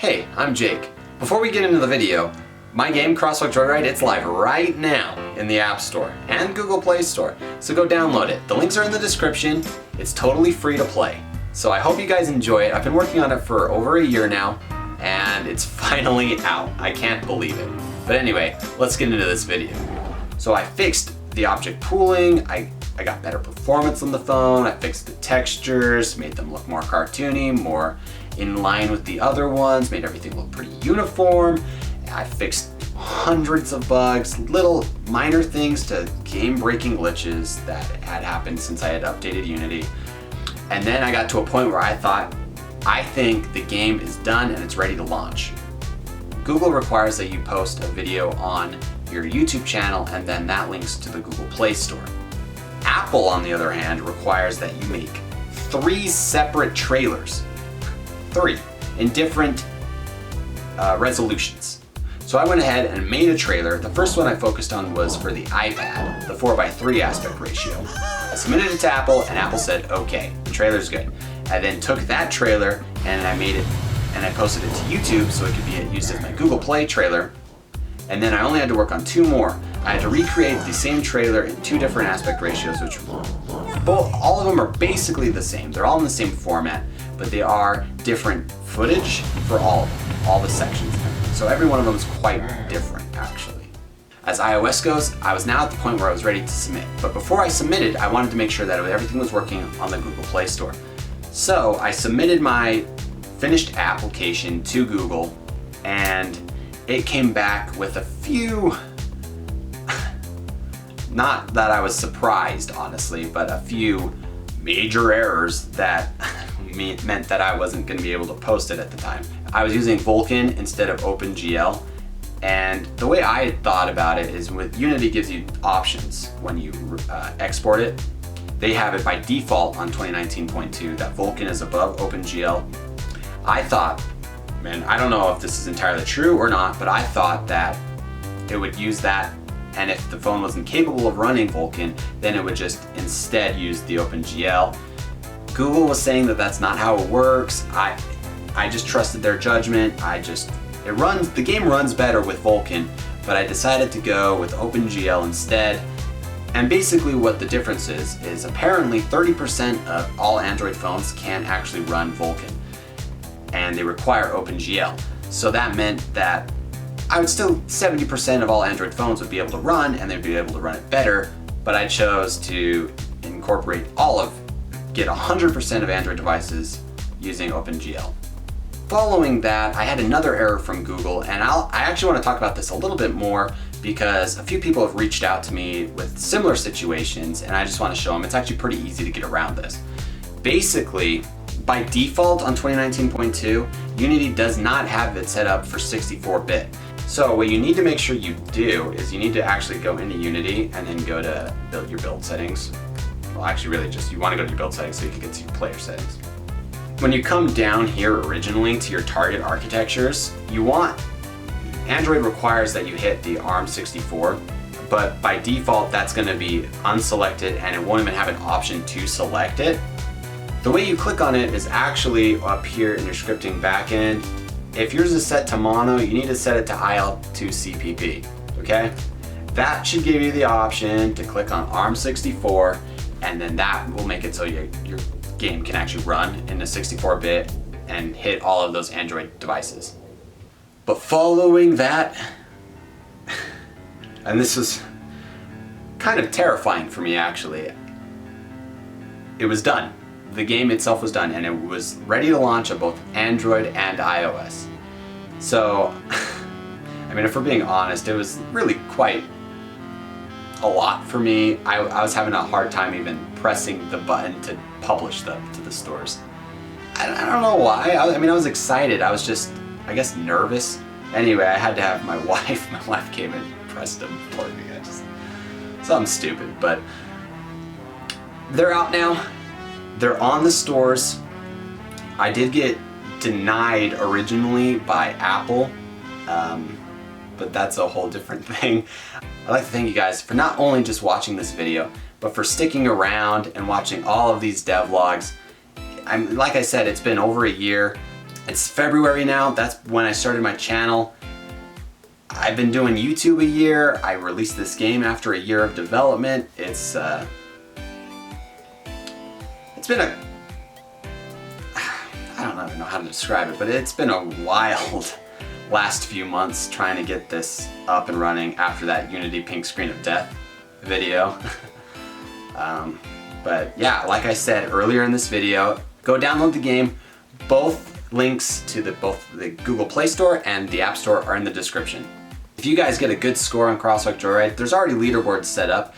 Hey, I'm Jake. Before we get into the video, my game, Crosswalk Joyride, it's live right now in the App Store and Google Play Store, so go download it. The links are in the description. It's totally free to play. So I hope you guys enjoy it. I've been working on it for over a year now, and it's finally out. I can't believe it. But anyway, let's get into this video. So I fixed the object pooling, I got better performance on the phone, I fixed the textures, made them look more cartoony, more in line with the other ones, made everything look pretty uniform. I fixed hundreds of bugs, little minor things to game-breaking glitches that had happened since I had updated Unity. And then I got to a point where I think the game is done and it's ready to launch. Google requires that you post a video on your YouTube channel and then that links to the Google Play Store. Apple, on the other hand, requires that you make 3 separate trailers. 3 in different resolutions. So I went ahead and made a trailer. The first one I focused on was for the iPad, the 4:3 aspect ratio. I submitted it to Apple and Apple said, okay, the trailer's good. I then took that trailer and I made it and I posted it to YouTube so it could be used as my Google Play trailer. And then I only had to work on 2 more. I had to recreate the same trailer in 2 different aspect ratios, which all of them are basically the same. They're all in the same format, but they are different footage for all the sections. So every one of them is quite different, actually. As iOS goes, I was now at the point where I was ready to submit. But before I submitted, I wanted to make sure that everything was working on the Google Play Store. So I submitted my finished application to Google, and it came back with a few, not that I was surprised, honestly, but a few major errors that meant that I wasn't going to be able to post it at the time. I was using Vulkan instead of OpenGL, and the way I had thought about it is with Unity gives you options when you export it. They have it by default on 2019.2 that Vulkan is above OpenGL. I thought, man, I don't know if this is entirely true or not, but I thought that it would use that, and if the phone wasn't capable of running Vulkan, then it would just instead use the OpenGL. Google was saying that that's not how it works. I just trusted their judgment. The game runs better with Vulkan, but I decided to go with OpenGL instead. And basically what the difference is apparently 30% of all Android phones can't actually run Vulkan, and they require OpenGL. So that meant that 70% of all Android phones would be able to run, and they'd be able to run it better, but I chose to incorporate get 100% of Android devices using OpenGL. Following that, I had another error from Google, and I actually want to talk about this a little bit more because a few people have reached out to me with similar situations, and I just want to show them it's actually pretty easy to get around this. Basically, by default on 2019.2, Unity does not have it set up for 64-bit. So what you need to make sure you do is you need to actually go into Unity and then go to your build settings. Well, actually really just, you want to go to your build settings so you can get to your player settings. When you come down here originally to your target architectures, Android requires that you hit the ARM64, but by default that's going to be unselected and it won't even have an option to select it. The way you click on it is actually up here in your scripting backend. If yours is set to mono, you need to set it to IL2CPP, okay? That should give you the option to click on ARM64, and then that will make it so your game can actually run in a 64-bit and hit all of those Android devices. But following that, and this was kind of terrifying for me actually, it was done. The game itself was done and it was ready to launch on both Android and iOS. So, I mean, if we're being honest, it was really quite a lot for me. I was having a hard time even pressing the button to publish them to the stores. I don't know why. I mean, I was excited. I was just, I guess, nervous. Anyway, I had to have my wife came and pressed them for me. Something stupid, but they're out now. They're on the stores. I did get denied originally by Apple, but that's a whole different thing. I'd like to thank you guys for not only just watching this video, but for sticking around and watching all of these devlogs. Like I said, it's been over a year, It's February now. That's when I started my channel. I've been doing YouTube a year. I released this game after a year of development. It's been a, I don't even know how to describe it, but it's been a wild last few months trying to get this up and running after that Unity pink screen of death video. But yeah, like I said earlier in this video, go download the game. Both links to both the Google Play Store and the App Store are in the description. If you guys get a good score on Crosswalk Joyride, there's already leaderboards set up.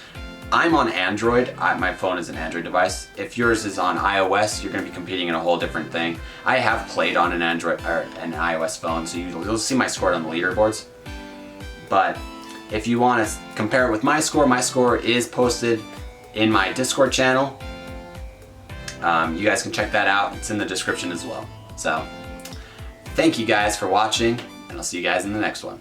I'm on Android. My phone is an Android device. If yours is on iOS, you're going to be competing in a whole different thing. I have played on an Android or an iOS phone, so you'll see my score on the leaderboards. But if you want to compare it with my score is posted in my Discord channel. You guys can check that out. It's in the description as well. So, thank you guys for watching, and I'll see you guys in the next one.